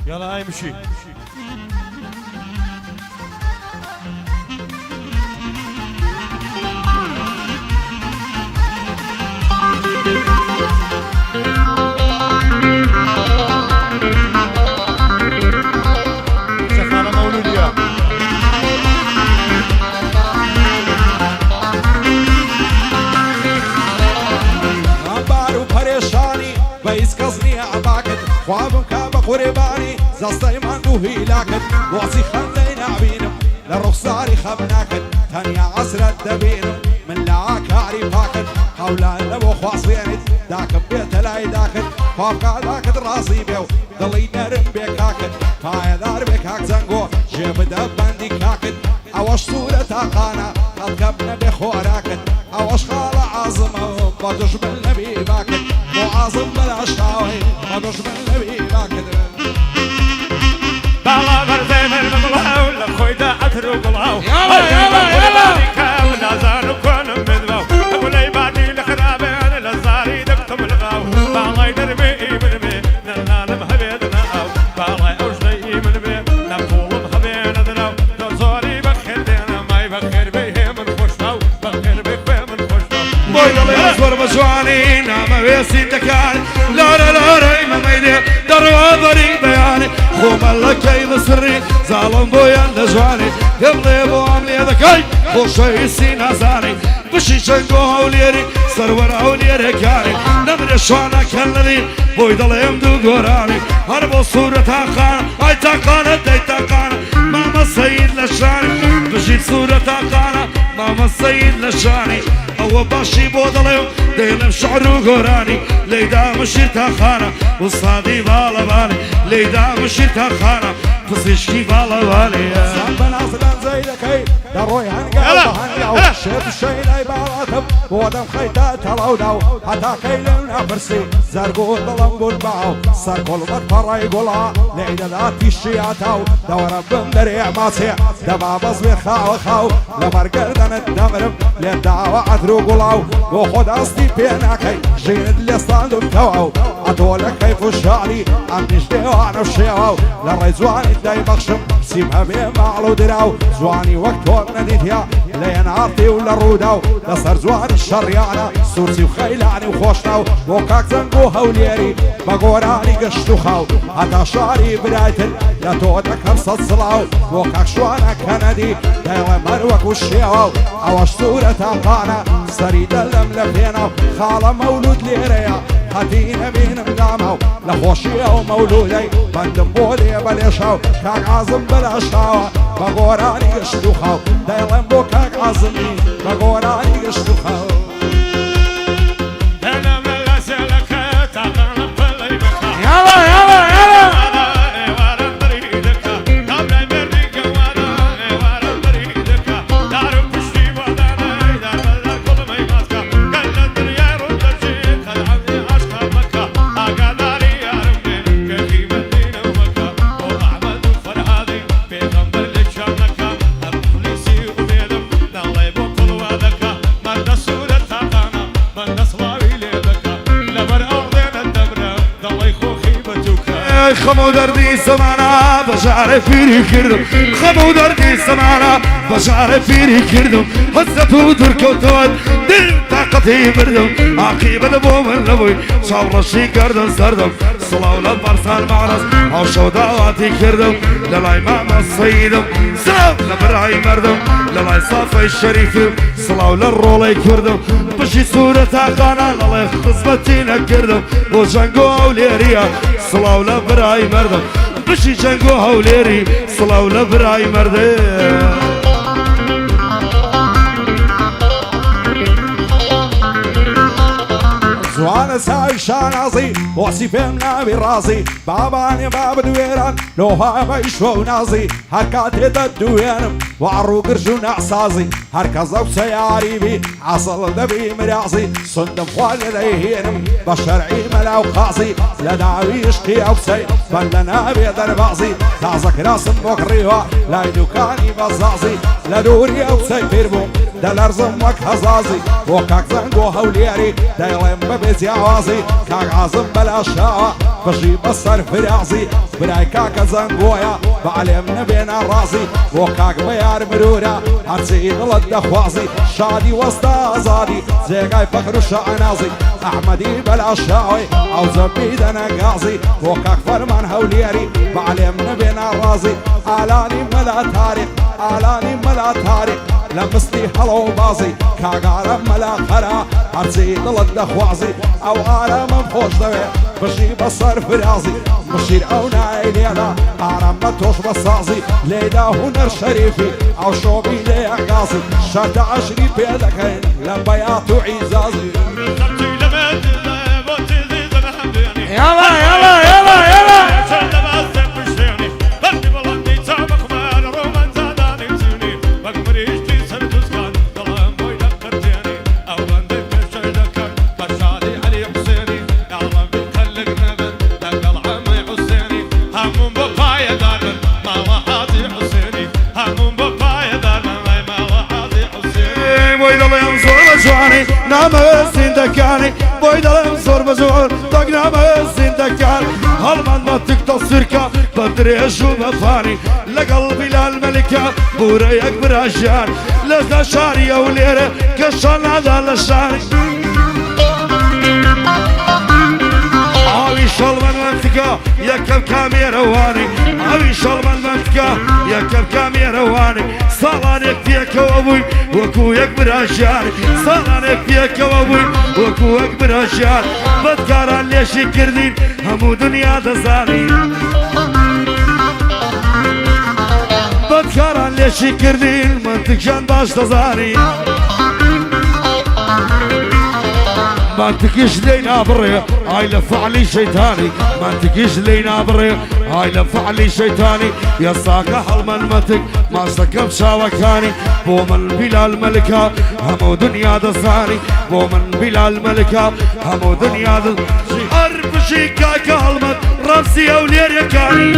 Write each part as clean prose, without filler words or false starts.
يلا امشي شغالة مولودية غمبار و پریشانی بیس کسنی عباکت خوابم که بقربانی زستای من دو هیلاکت واسی خندی نعبینم لرخصاری خبناکت تنیا عسرت دبینم من لاکاری پاکت حولا لبو خواصينت داك بيت لاي داكت فوق داكت راسي بيو ضلي نرم بكاكت هاي دار بكاك زنقو جيب دبندي كاكت اوش صورة قانا القبنا بخوراكت اوش خالة عظمة بدوش بالنبي باكت مو عظم بلا شاوي بدوش بالنبي باكت بالا برزي من مقلاو لخوي دا عطر وقلاو يلا يلا يلا نازان وكون مذبو ابو ليباني لخرابي انا لزاري دكتم الغاو بالا يدرمي من بي نلالم هبيدنا او بالا اوشلي من بي نقولم هبينا دناو نزوري بخير دينا ما يبخير بيه من خوشناو بخير بيه من خوشناو بويض الله يصبر بسواني نعم ويسي دكاني لا لا لا رأي ما ميدي دروا ضريق بياني خوم الله كيد سري ظالم بويان دجواني قبلي بو عملي ذكاي خوشي سينا زاني بشي شنقو وليري سرور وليري كاني نمر شوانا كالذين بويض الله يمدو قراني هربو صورة تاقانا اي تاقانا دي تاقانا ماما السيد لشاني بشي صورة تاقانا ماما السيد لشاني هو باشي بودليو ديلم شعرو قراني ليدا مشير تاخانا وصادي بالا بالي ليدا مشير تاخانا فسيشكي بالا بالي سامبنا صدان زي دكي دروي هنقاو بهنقاو شيب الشي لاي بالاتب ودم خيطات هلوداو حتى كيلون افرسي زرقو ظلم بولباو سرقل مطفر يقولا ليدا ذاتي الشياتاو دورا بندري ماسي دبا بصبي خاو خاو لمرقردن الدمرم لدعوة عدرو قلاو وخد أصدي بيناكي جين اللي صاندو التوعو أدولك كيف الشعري عم نجديو عنو الشيعو للريزواني داي بخشم سيبها بيه معلو دراو زواني وقتو نديتيا لين عرطي ولا روداو لصر زواني الشريانا سورسي وخيلاني وخوشناو وكاك زنقو هوليري بقوراني قشتو خاو حتى شعري بدايتن لتودك هرصة صلاو وكاك شوانا كندي دايوه مروك والشيعو اوش صورة تاقانا سريد اللملفينا خالة مولود ليريا هاتينا بين مدامو لخوشيه ومولودي بندم بولي بليشاو كاك عظم بلا شاوة بقوراني قشتو خاو دايلم بو كاك عظمي بقوراني قشتو خاو انا ملاسلك تاقانا بلي بكا يلا يلا يلا خمو دردي سمانا بشعر فيري كردم خمو دردي سمانا بشعر فيري كردم هزتو دركو تواد دل طاقتي بردم عقيبة بو من لبوي شاور الشي كردم سردم صلاو لبرسان معرس او شو دعواتي كردم للاي ماما السيدم سلام لبرعي مردم للاي صافي الشريفم صلاو للرولي كردم بشي صورة عقانا للاي خصبتينا كردم وجنقو اوليريا صلاو لبرعي مردم بشي جنقو هوليري صلاو لبرعي مردم زوان ساي شانازي وصفهم نابي رازي باباني باب دويران لو هاي بيشو نازي هركاتي دويرم وعرو قرشو نعصازي هركزو سياري بي عصل دبي مرازي صندم والديهينم بشرعي ملاو خازي لداوي يشقي اوسي فلنا بيدر بعزي تعزك راس بقريها لا يدوكاني بزازي لدوري اوسي بيربو دلرزم وك هزازي وكاك زنقو هوليري دايلم ببيزي جیاوازی کاغازم بلا شاوە بەشی بەسەر فرازی برای کاکە زەنگۆیە بەعلێم نەبێنە ڕازی بۆ کاک بە یار مرورە هەرچی دڵت دەخوازی شادی وەستە ئازادی جێگای فەخر و شەعنازی ئەحمەدی بەلا شاوی ئەو زەبی دەنەگازی بۆ کاک فەرمان هەولێری بەعلێم نەبێنە ڕازی ئالانی مەلا تاریخ ئالانی مەلا تاریخ لە مستی هەڵە و بازی کاگارە مەلا خەرا هەرچی دڵت دەخوازی ئەو ئارامم خۆش دەوێ بشی بەسەر فرازی مشیر ئەو نای لێدا ئارام بە تۆش بەسازی لێدا هونەر شەریفی ئەو شۆبی لێغازی شەرتە عەشری پێ دەکەین لە بەیات و عیزازی يلا يلا يلا يلا نامە زیندەکانی بۆی دەڵێم زۆر بەزۆر تاک نامە زیندەکان هەڵمان بە تیکتە سرکە بە درێژ و بەفانی لەگەڵ بیلال مەلیکە بورە یەک براژیان لەزدا شاری ئەو لێرە کە شانادا لە شاری ئاوی شەڵمەن منتکە یەکەم کامێرەوانی ئاوی شەڵمەن منتکە یەکەم کامێرەوانی ساڵانێک پێکەوە بووی وەکو یەک براژیان ساڵانێک پێکەوە بووی وەکو یەک براژیان بەدکاران لێشی کردین هەموو دنیا دەزانین بەدکاران لێشی کردین منتکشان باش دەزانین منتكيش لينا بري هاي لفعلي شيطاني منتكيش لينا بري هاي لفعلي شيطاني يا ساكا حلمن متك ما سكب شاوكاني بو من بلال ملكا همو دنيا دزاني بو من بلال ملكا همو دنيا دزاني حرب شيكاكا حلمن رمسي اولير يكاني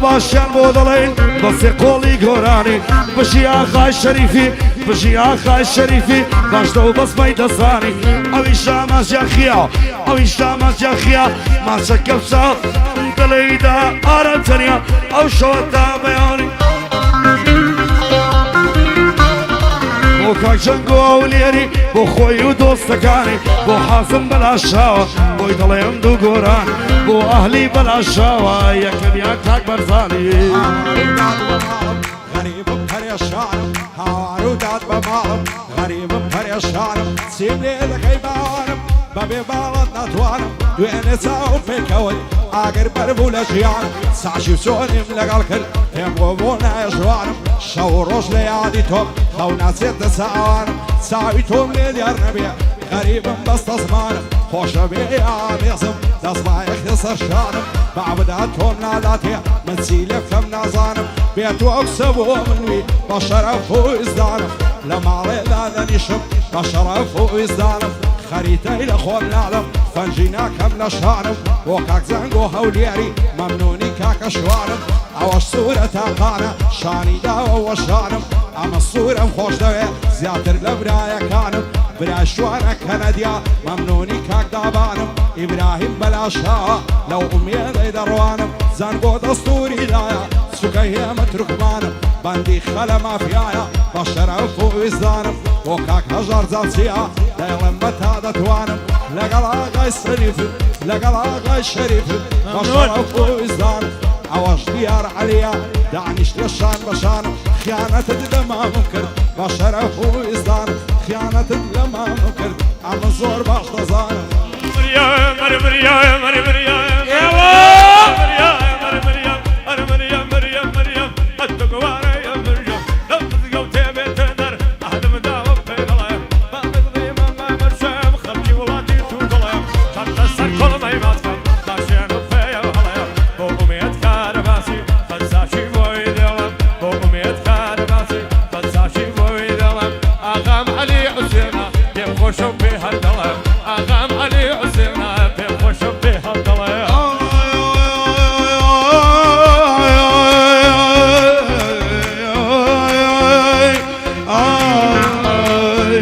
باشیان بۆ دەڵێن بەسێ قۆڵی گۆرانی بژی ئاخای شەریفی بژی ئاخای شەریفی باشتە و بەسمەی دەزانی ئەویش ئاماژیان خیا ئەویش ئاماژیان خیا ماچەکە بچە دڵێیدا ئارام تەنیا ئەو شەوە تا بەیانی بۆ کاک جەنگۆ ئەولێری بۆ خۆی و دۆستەکانی بۆ حازم بەلا شاوە بۆی دەڵێم دوو گۆران بۆ ئەهلی بەلا شاوە یەکەمیان کاک بەرزانی غەریبم پەرێشانم هاوار و داد بە ماڵم غەریبم پەرێشانم چیم لێ دەکەی باوانم بەبێ باڵت ناتوانم دوێنێ چاو پێکەوت ئاگر بەربوو لە ژیان ساشی و چۆنیم لەگەڵ کرد پێم بۆ نایە ژوانم شەو و ڕۆژ لە یادی تۆم خەو ناچێتە چاوانم چاوی تۆم لێ دیار نەبێ غەریبم بەستە زمانم خۆشە بێ یامێزم دەزمایەخی سەرشانم بابدات تۆم ناداتێ من چی لێ بکەم نازانم بێت و ئەوسە بۆ منوی بە شەرەف و ئیزدانم لە ماڵێدا دەنیشم بە شەرەف و ئیزدانم خەریتەی لە خۆم ناڵم فەنجی ناکەم لە شانم بۆ کاک زەنگۆ هەولێری مەمنونی کاکە شوانم ئەوەش سوورە تاقانە شانی داوە شانم ئەمە سوورم خۆش دەوێ زیاتر لە برایەکانم برای شوانە کەنەدیا مەمنونی کاک دابانم ئیبراهیم بەلاشاوە لەو ئومێدەی دەڕوانم زەنگۆ دەستوری دایە سوکەی هێمە تورکمانم بەندی خەلە مافیایە بە شەرەف و ویزدانم بۆ کاک هەژار جاچیە دەیڵم بە تا دەتوانم لەگەڵ ئاغای سەریفم لەگەڵ ئاغای شەریفم بە شەرەف و ویزدانم ئەوەش دیار عەلیە دانیشتە شان بەشانم خیانەتت لەمامم کرد بە شەرەف و ویزدانم خیانەتت لەمامم کرد ئەمە زۆر باش دەزانم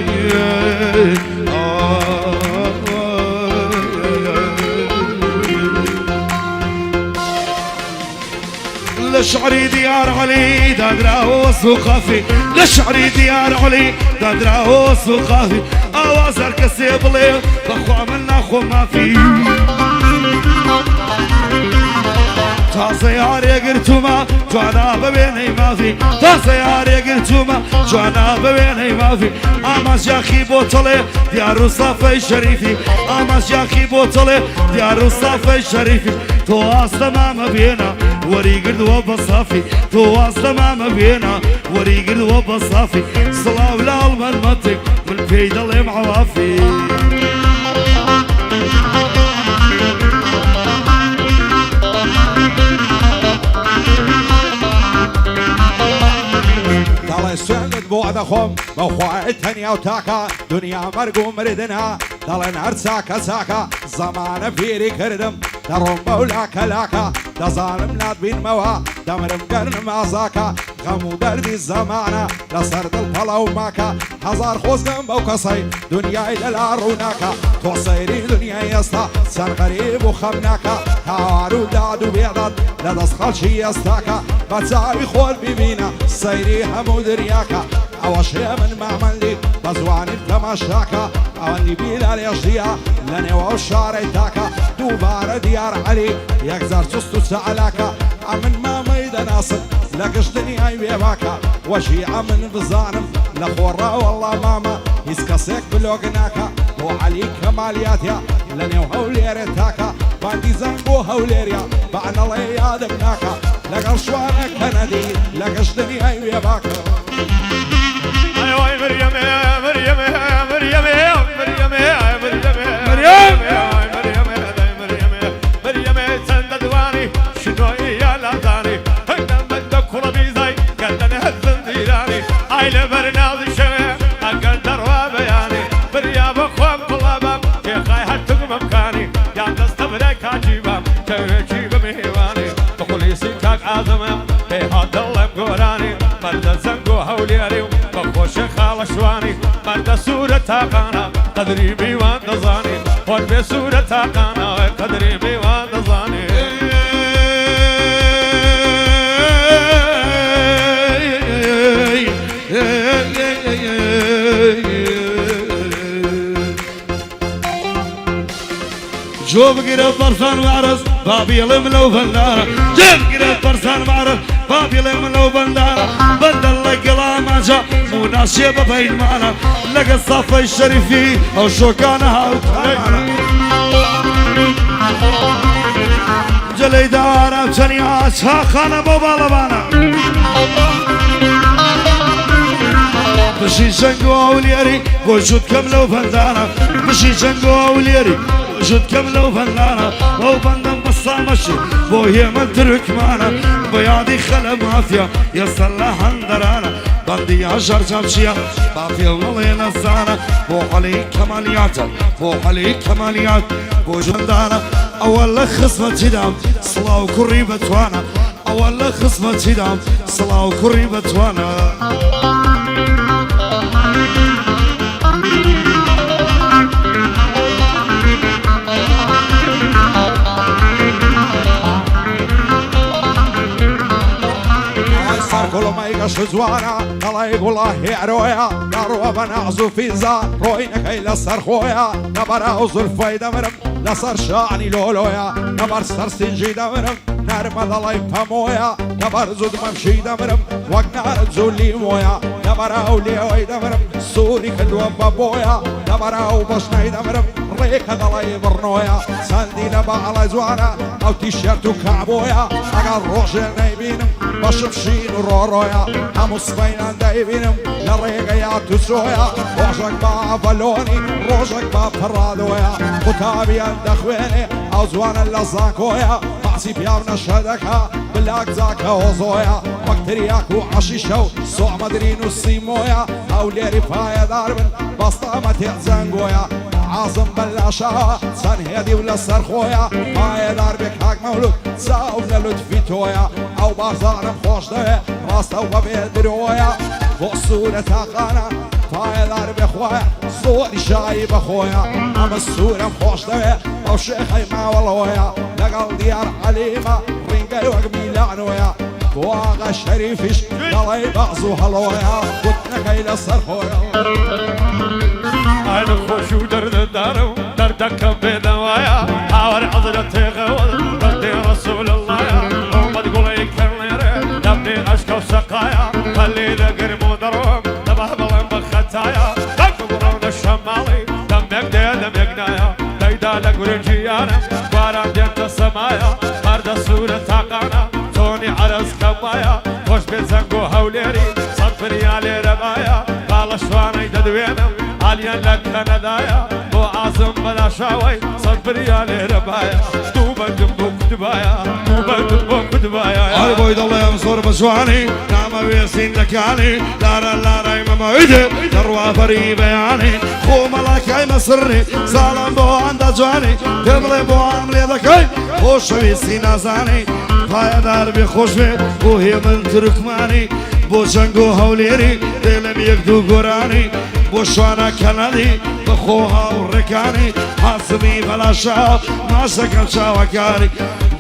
Yeah. دادرا وسوقافي لشعري ديار علي دادرا وسوقافي اوازر كسيبلي بخوا من ناخو ما في تاسياري قرتوما جوانا ببيني ما في تاسياري قرتوما جوانا ببيني ما في اماس ياخي بوطلي ديار صافي شريفي اماس ياخي بوطلي ديار صافي شريفي تو اصلا ما بينا وري قرد وبصافي تو اصلا ما بينا وري قرد وبصافي صلاة ولا المنطق من بيد اللي معوافي سند بعد خم بخواه تنیا و تاکا دنیا مرگو مردنا دلن هر ساکا ساکا زمان پیری کردم درم بولاکا لاکا دزانم ناد بین موا دمرم گرنم آزاکا غمو دردی زمانه لسر دل پلاو ماکا هزار خوزگم بو کسی دنیای دلاروناکا تو سیری دنیای استا سن غریب و خمناکا هارو دادو بیادد لدست خلشی استاکا بتساوي خول ببينا سيري همو درياكا اوشي من معملي بزواني تماشاكا اواني بيلا ليشديا لاني وشاري تاكا دوبارة ديار علي يكزر سستو سعلاكا امن ما ميدا ناصر لكش دنياي بيباكا وشي امن بزانم لخورا والله ماما يسكسيك بلوغناكا وعلي كمالياتيا لاني وهوليري تاكا باندي زنقو هوليريا بعنا الله يادقناكا لقل شوانك كندي لقش دنياي ويباكا ايوه مريم يا مريم يا مريم يا مريم يا مريم مريم سند دواني شنو يا لاداني هيدا بدك كل بيزاي قدنا الزنديراني عيل برنامج شوي اقدر وبياني بريا بخوام طلبام يا خاي حتى مكاني يا دستبرك عجيبه ترجيب مهواني تقولي سيكاك عظمه هذا الله مقراني مرد زنقو هولياري بخوش خال شواني مرد سورة تاقانا قدري بيوان نظاني خود بسورة تاقانا قدري بيوان نظاني شوف قرب برسان معرس بابي لملو بندارة شوف قرب برسان معرس بابي لملو بندارة بدل لك الاماجة مناسبة بين معنا لك الصف الشريفي او شوكانها وكانا جلي دارة بسنيات خانا بابا لبانا بشي شنقو اولياري وجود كملو بندارة بشي شنقو اولياري وجود كملو فنانة او بندم بصامشي بوهي من تركمانا بيادي خلا مافيا يصلح اندرانا بندي عشر جمشية بافيا والله نزانا بو علي كماليات بو علي كماليات بو جندانا اول خصمة جدام صلاة وكريبة وانا اول خصمة جدام صلاة وكريبة وانا كل ما يقش زوانا الله يقول الله يعرويا قاروا بنعزو في زار روينك إلى صار خويا نبر أوزر فايدة مرم لصار شعني لولويا نبر صار سنجي دمرم نرمد الله يفهمويا نبر زود ممشي دمرم وقنار زولي مويا نبر أولي ويدا مرم سوري كدوا بابويا نبر أو بشني دمرم ريك الله يبرنويا سندي نبا على زوانا أو تيشيرت وكعبويا أقل روجل نايبينم بشفشين ورورويا هموس بين دايبينم لريقا يا تسويا روجك با بالوني روجك با فرادويا خطابي اندخويني أو زوانا اللزاكويا بعسي بيابنا شهدكا بلاك زاكا وزويا بكترياك وعشيشو سوع مدرين وسيمويا أو ليري فايا داربن بسطامة يعزنقويا عاصم بلاشا سن هدي ولا سرخويا ماي داربك حق مولود ساونا لطفي تويا او بازارم خوش ده راست او ببيل درويا بصورة تاقانا فاي داربك خويا صوري شاي بخويا اما السورة خوش ده او شيخي ما والويا لقل ديار عليمة رنقاي وقبي لعنويا واغا شريفش دلي بعضو هلويا وتنكي لسرخويا أنا خوش ودرد دارو دردك بدوايا حاور حضرتي غوض ردي رسول الله وما تقولي كرنيري نبني أشكو سقايا خلي ذكر مدروم نبه بلن بختايا تقبرون الشمالي دمك دي دمك نايا دايدا لقرنجيانا باران دينت السمايا مرد سورة تاقانا توني عرس كمايا خوش بزنقو هوليري صد ريالي رمايا بالشواني ددوينم عاليا لك كندايا بو عازم بلا شاوي صد ريالي رمايا دوبا دمو كتبايا دوبا دمو كتبايا هاي بويد الله ينصر بسواني نعم ويسين لكاني لارا لارا يماما عيدي نروى فري بياني خو ملاكي مصرني سالم بو عند جواني تبلي بو عملي ذكي خوش ويسين نازاني فايا دار بخوش بي وهي من تركماني بو جنگو هوليري دلم يكدو قراني بو شوانا كندي بخوها وركاني حاسبي بلا شاو ما سكن شاوكاري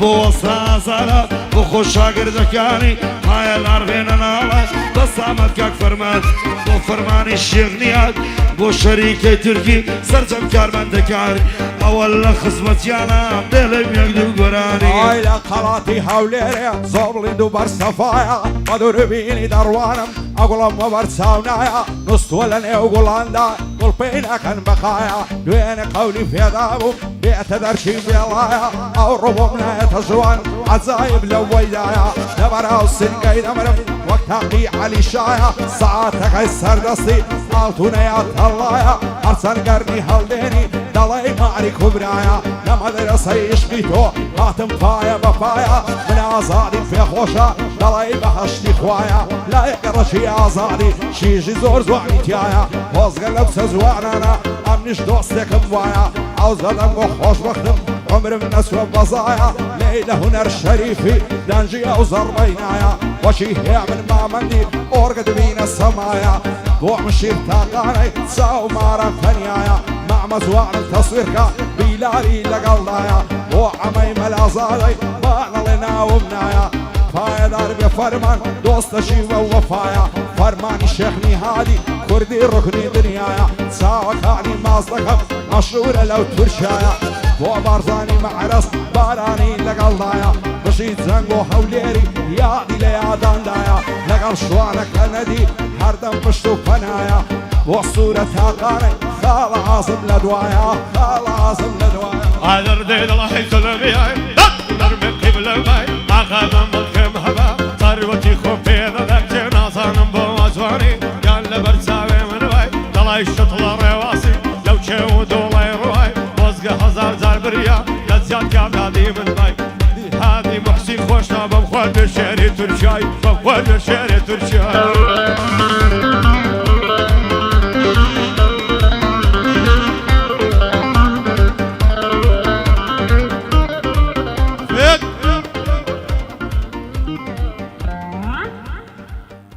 بو وصلا زالا بو خوشا قردكاني هاي الارفين نالا بس عمد كاك فرمان بو فرماني الشيخ نياد بو شريكي تركي سرجم كارمن دكاري اول خزمتيانا دلم يكدو قراني هاي لقراتي هوليري زوبلي دوبر صفايا قدر بيني دروانم اقول ما برساونايا نستولني وقولاندا قول بينا كان بقايا دوين قولي في دابو بيعتذر شي بيلايا او ربومنا يتجوان عزايب لو ويايا دبر السنقاي دمرم وقتاقي علي شايا ساعتك السر دستي altuna ya tallaya Arsan garni haldeni dalay mari kubraya Namadera sayışki to hatım faya bafaya Min azadi fi خوشا dalay bahashti خوaya La yaqrashi azadi شيجي زور زواني تيايا وزغلب سزوانانا امنش دوستكم وايا عاوز غدم خوش وقتم عمر من اسوى بزايا ليلة هنر شريفي دانجي اوزر بينايا وشي هي من مامندي اورقد بين السمايا بوع مشير تاقاني تساو مارا فنيايا مع مزوان تصويركا بيلاري لقلايا بوع عمي ملازالي بانا لنا ومنايا فايا داربي فرمان دوست شيوة ووفايا فرماني شيخني هادي كردي ركني دنيايا تساوى كاني مازدكم مشهورة لو ترشايا بوع بارزاني معرس باراني لقلايا بشيت زنقو حوليري يادي ليا داندايا لقل شوانا كندي هردم بشتو فنايا وصورة تاقاني خال عاصم لدوايا خال عاصم لدوايا عذر دين الله يسلم بياي نرمي قبل باي عقابا ملكم هبا ثروتي خوفي ذاك جنازان بو أزواني قال لبرساوي من باي طلع الشطل رواسي لو شو دولاي رواي وزق هزار زار بريا لزياد كابلادي من باي هذه محسن خوشنا بمخوال بشاري ترشاي بمخوال بشاري ترشاي